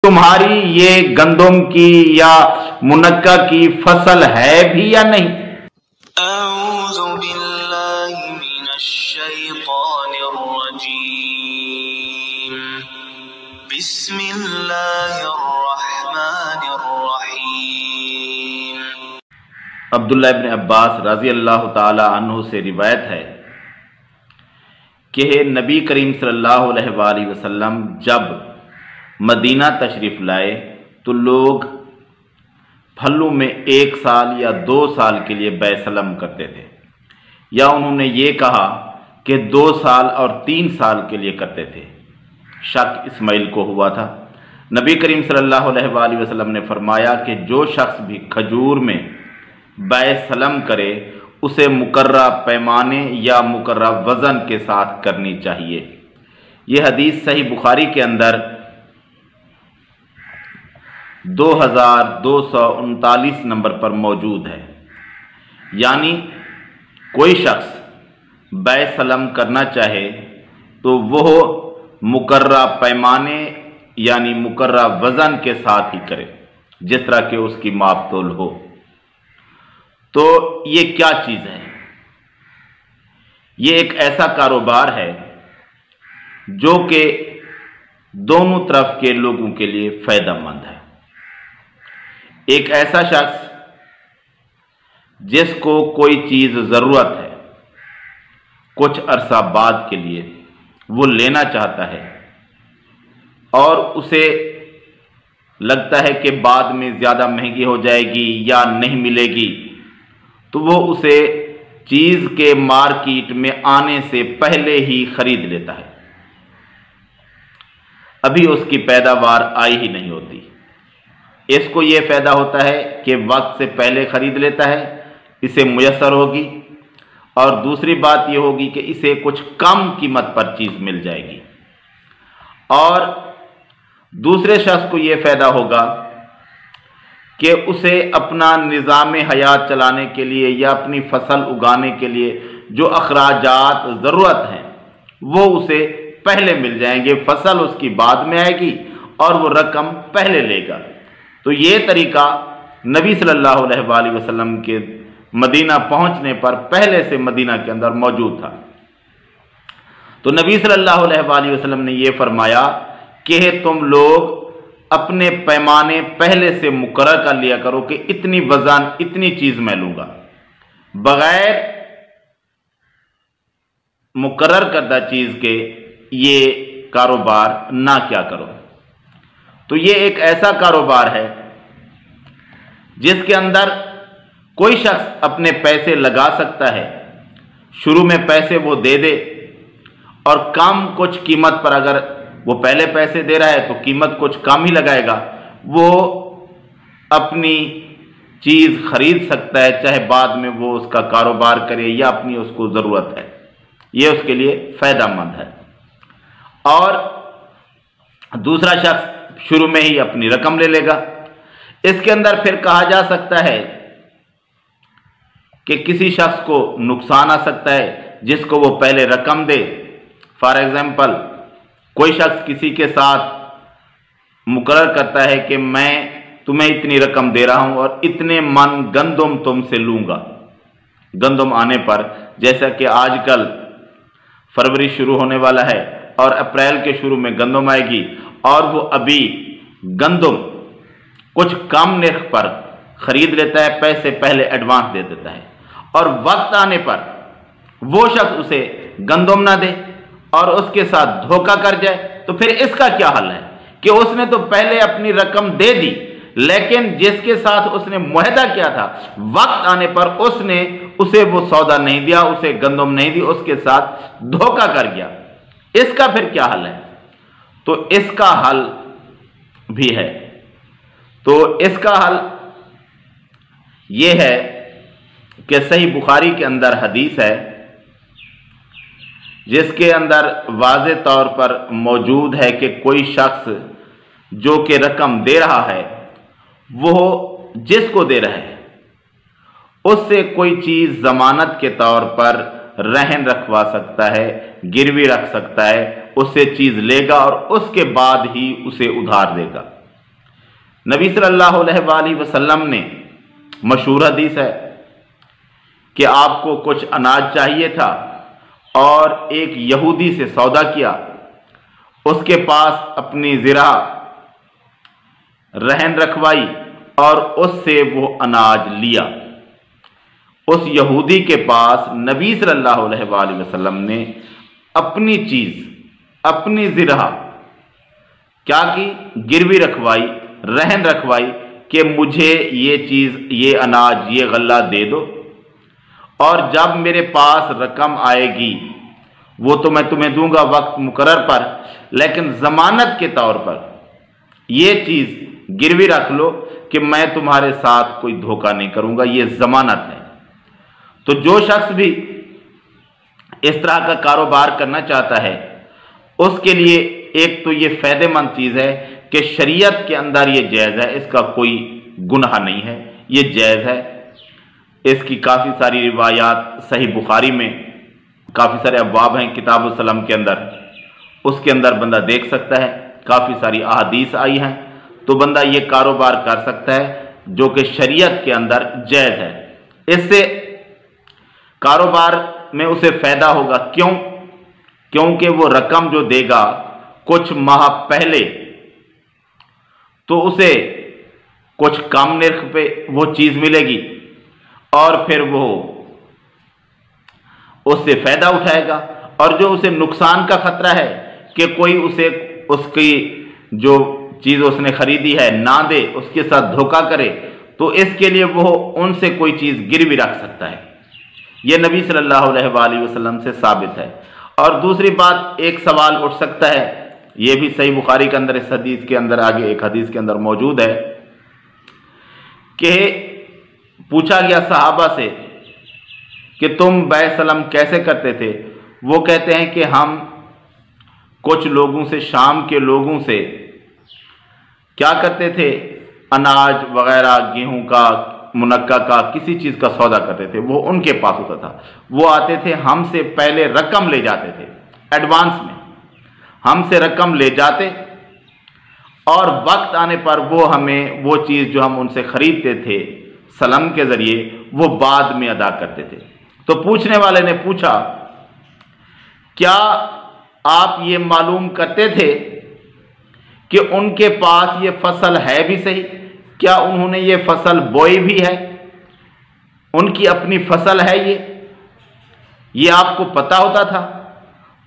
تمہاری یہ گندم کی یا منکہ کی فصل ہے بھی یا نہیں؟ اعوذ باللہ من الشیطان الرجیم بسم اللہ الرحمن الرحیم۔ عبداللہ ابن عباس رضی اللہ تعالی عنہ سے روایت ہے کہ نبی کریم صلی اللہ علیہ وآلہ وسلم جب مدینہ تشریف لائے تو لوگ پھلوں میں 1 سال یا 2 سال کے لیے بیع سلم کرتے تھے، یا انہوں نے یہ کہا کہ 2 سال اور 3 سال کے لیے کرتے تھے۔ شک اسماعیل کو ہوا تھا۔ نبی کریم صلی اللہ علیہ وآلہ وسلم نے فرمایا کہ جو شخص بھی کھجور میں بیع سلم کرے اسے مقررہ پیمانے یا مقررہ وزن کے ساتھ کرنی چاہیے۔ یہ حدیث صحیح بخاری کے اندر 2239 نمبر پر موجود ہے۔ یعنی کوئی شخص بیع سلم کرنا چاہے تو وہ مقررہ پیمانے یعنی مقررہ وزن کے ساتھ ہی کرے، جس طرح کہ اس کی ماپ تول ہو۔ تو یہ کیا چیز ہے؟ یہ ایک ایسا کاروبار ہے جو کہ دونوں طرف کے لوگوں کے لیے فائدہ مند ہے۔ ایک ایسا شخص جس کو کوئی چیز ضرورت ہے کچھ عرصہ بعد کے لیے، وہ لینا چاہتا ہے اور اسے لگتا ہے کہ بعد میں زیادہ مہنگی ہو جائے گی یا نہیں ملے گی، تو وہ اسے چیز کے مارکیٹ میں آنے سے پہلے ہی خرید لیتا ہے۔ ابھی اس کی پیداوار آئی ہی نہیں ہوتی، اس کو یہ فائدہ ہوتا ہے کہ وقت سے پہلے خرید لیتا ہے، اسے میسر ہوگی، اور دوسری بات یہ ہوگی کہ اسے کچھ کم قیمت پر چیز مل جائے گی، اور دوسرے شخص کو یہ فائدہ ہوگا کہ اسے اپنا نظام حیات چلانے کے لیے یا اپنی فصل اگانے کے لیے جو اخراجات ضرورت ہیں وہ اسے پہلے مل جائیں گے، فصل اس کی بعد میں آئے گی اور وہ رقم پہلے لے گا۔ تو یہ طریقہ نبی صلی اللہ علیہ وآلہ وسلم کے مدینہ پہنچنے پر پہلے سے مدینہ کے اندر موجود تھا۔ تو نبی صلی اللہ علیہ وآلہ وسلم نے یہ فرمایا کہ تم لوگ اپنے پیمانے پہلے سے مقرر کر لیا کرو کہ اتنی وزن اتنی چیز میں لوں گا، بغیر مقرر کردہ چیز کے یہ کاروبار نہ کیا کرو۔ تو یہ ایک ایسا کاروبار ہے جس کے اندر کوئی شخص اپنے پیسے لگا سکتا ہے، شروع میں پیسے وہ دے دے اور کم کچھ قیمت پر، اگر وہ پہلے پیسے دے رہا ہے تو قیمت کچھ کم ہی لگائے گا، وہ اپنی چیز خرید سکتا ہے، چاہے بعد میں وہ اس کا کاروبار کرے یا اپنی اس کو ضرورت ہے، یہ اس کے لیے فائدہ مند ہے۔ اور دوسرا شخص شروع میں ہی اپنی رقم لے لے گا۔ اس کے اندر پھر کہا جا سکتا ہے کہ کسی شخص کو نقصان آ سکتا ہے جس کو وہ پہلے رقم دے۔ فار ایگزامپل کوئی شخص کسی کے ساتھ مقرر کرتا ہے کہ میں تمہیں اتنی رقم دے رہا ہوں اور اتنے من گندم تم سے لوں گا۔ گندم آنے پر، جیسا کہ آج کل فروری شروع ہونے والا ہے اور اپریل کے شروع میں گندم آئے گی، اور وہ ابھی گندم کچھ کم نرخ پر خرید لیتا ہے، پیسے پہلے ایڈوانس دے دیتا ہے، اور وقت آنے پر وہ شخص اسے گندم نہ دے اور اس کے ساتھ دھوکہ کر جائے، تو پھر اس کا کیا حل ہے کہ اس نے تو پہلے اپنی رقم دے دی، لیکن جس کے ساتھ اس نے معاہدہ کیا تھا وقت آنے پر اس نے اسے وہ سودا نہیں دیا، اسے گندم نہیں دی، اس کے ساتھ دھوکہ کر گیا۔ اس کا پھر کیا حل ہے؟ تو اس کا حل بھی ہے۔ تو اس کا حل یہ ہے کہ صحیح بخاری کے اندر حدیث ہے جس کے اندر واضح طور پر موجود ہے کہ کوئی شخص جو کہ رقم دے رہا ہے وہ جس کو دے رہا ہے اس سے کوئی چیز ضمانت کے طور پر رہن رکھوا سکتا ہے، گروی رکھ سکتا ہے، اس سے چیز لے گا اور اس کے بعد ہی اسے ادھار دے گا۔ نبی صلی اللہ علیہ وآلہ وسلم نے مشہور حدیث ہے کہ آپ کو کچھ اناج چاہیے تھا اور ایک یہودی سے سودا کیا، اس کے پاس اپنی زرع رہن رکھوائی اور اس سے وہ اناج لیا۔ اس یہودی کے پاس نبی صلی اللہ علیہ وآلہ وسلم نے اپنی چیز، اپنی زرع کیا کی؟ گروی رکھوائی، رہن رکھوائی کہ مجھے یہ چیز، یہ اناج، یہ غلہ دے دو، اور جب میرے پاس رقم آئے گی وہ تو میں تمہیں دوں گا وقت مقرر پر، لیکن ضمانت کے طور پر یہ چیز گروی رکھ لو کہ میں تمہارے ساتھ کوئی دھوکہ نہیں کروں گا، یہ ضمانت ہے۔ تو جو شخص بھی اس طرح کا کاروبار کرنا چاہتا ہے اس کے لیے ایک تو یہ فائدہ مند چیز ہے کہ شریعت کے اندر یہ جائز ہے، اس کا کوئی گناہ نہیں ہے، یہ جائز ہے۔ اس کی کافی ساری روایات صحیح بخاری میں کافی سارے ابواب ہیں کتاب السلام کے اندر، اس کے اندر بندہ دیکھ سکتا ہے، کافی ساری احادیث آئی ہیں، تو بندہ یہ کاروبار کر سکتا ہے جو کہ شریعت کے اندر جائز ہے۔ اس سے کاروبار میں اسے فائدہ ہوگا، کیونکہ وہ رقم جو دے گا کچھ ماہ پہلے تو اسے کچھ کم نرخ پہ وہ چیز ملے گی اور پھر وہ اس سے فائدہ اٹھائے گا، اور جو اسے نقصان کا خطرہ ہے کہ کوئی اسے اس کی جو چیز اس نے خریدی ہے نہ دے، اس کے ساتھ دھوکہ کرے، تو اس کے لیے وہ ان سے کوئی چیز گروی رکھ سکتا ہے۔ یہ نبی صلی اللہ علیہ وآلہ وسلم سے ثابت ہے۔ اور دوسری بات، ایک سوال اٹھ سکتا ہے، یہ بھی صحیح بخاری کے اندر اس حدیث کے اندر آگے ایک حدیث کے اندر موجود ہے کہ پوچھا گیا صحابہ سے کہ تم بیع سلم کیسے کرتے تھے؟ وہ کہتے ہیں کہ ہم کچھ لوگوں سے، شام کے لوگوں سے کیا کرتے تھے؟ اناج وغیرہ، گیہوں کا، منقع کا، کسی چیز کا سودا کرتے تھے، وہ ان کے پاس ہوتا تھا، وہ آتے تھے ہم سے پہلے رقم لے جاتے تھے، ایڈوانس میں ہم سے رقم لے جاتے، اور وقت آنے پر وہ ہمیں وہ چیز جو ہم ان سے خریدتے تھے سلم کے ذریعے وہ بعد میں ادا کرتے تھے۔ تو پوچھنے والے نے پوچھا کیا آپ یہ معلوم کرتے تھے کہ ان کے پاس یہ فصل ہے بھی صحیح؟ کیا انہوں نے یہ فصل بوئی بھی ہے؟ ان کی اپنی فصل ہے یہ آپ کو پتا ہوتا تھا؟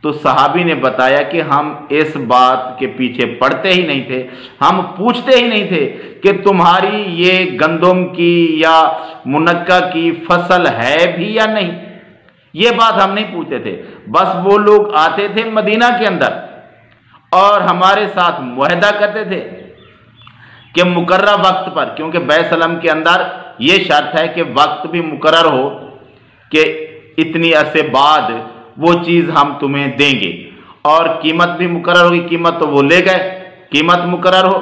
تو صحابی نے بتایا کہ ہم اس بات کے پیچھے پڑتے ہی نہیں تھے، ہم پوچھتے ہی نہیں تھے کہ تمہاری یہ گندم کی یا منقع کی فصل ہے بھی یا نہیں، یہ بات ہم نہیں پوچھتے تھے۔ بس وہ لوگ آتے تھے مدینہ کے اندر اور ہمارے ساتھ معاہدہ کرتے تھے کہ مقررہ وقت پر، کیونکہ بیع سلم کے اندر یہ شرط ہے کہ وقت بھی مقرر ہو کہ اتنی عرصے بعد وہ چیز ہم تمہیں دیں گے، اور قیمت بھی مقرر ہوگی، قیمت تو وہ لے گئے، قیمت مقرر ہو،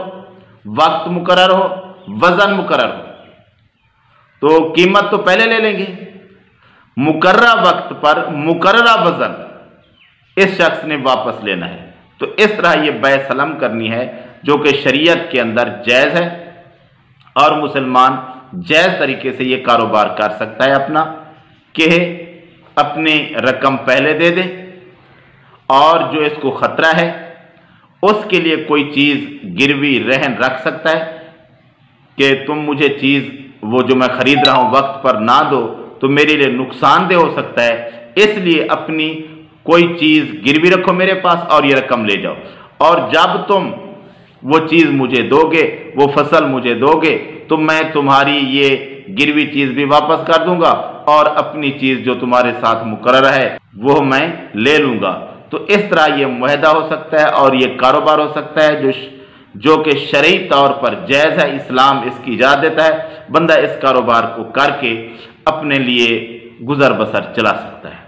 وقت مقرر ہو، وزن مقرر ہو، تو قیمت تو پہلے لے لیں گے، مقررہ وقت پر مقررہ وزن اس شخص نے واپس لینا ہے۔ تو اس طرح یہ بیع سلم کرنی ہے جو کہ شریعت کے اندر جائز ہے، اور مسلمان جائز طریقے سے یہ کاروبار کر سکتا ہے اپنا، کہ اپنی رقم پہلے دے دے، اور جو اس کو خطرہ ہے اس کے لیے کوئی چیز گروی رہن رکھ سکتا ہے کہ تم مجھے چیز وہ جو میں خرید رہا ہوں وقت پر نہ دو تو میرے لیے نقصان دہ ہو سکتا ہے، اس لیے اپنی کوئی چیز گروی رکھو میرے پاس اور یہ رقم لے جاؤ، اور جب تم وہ چیز مجھے دو گے، وہ فصل مجھے دو گے، تو میں تمہاری یہ گروی چیز بھی واپس کر دوں گا اور اپنی چیز جو تمہارے ساتھ مقرر ہے وہ میں لے لوں گا۔ تو اس طرح یہ معاہدہ ہو سکتا ہے اور یہ کاروبار ہو سکتا ہے جو کہ شرعی طور پر جائز ہے، اسلام اس کی اجازت دیتا ہے، بندہ اس کاروبار کو کر کے اپنے لیے گزر بسر چلا سکتا ہے۔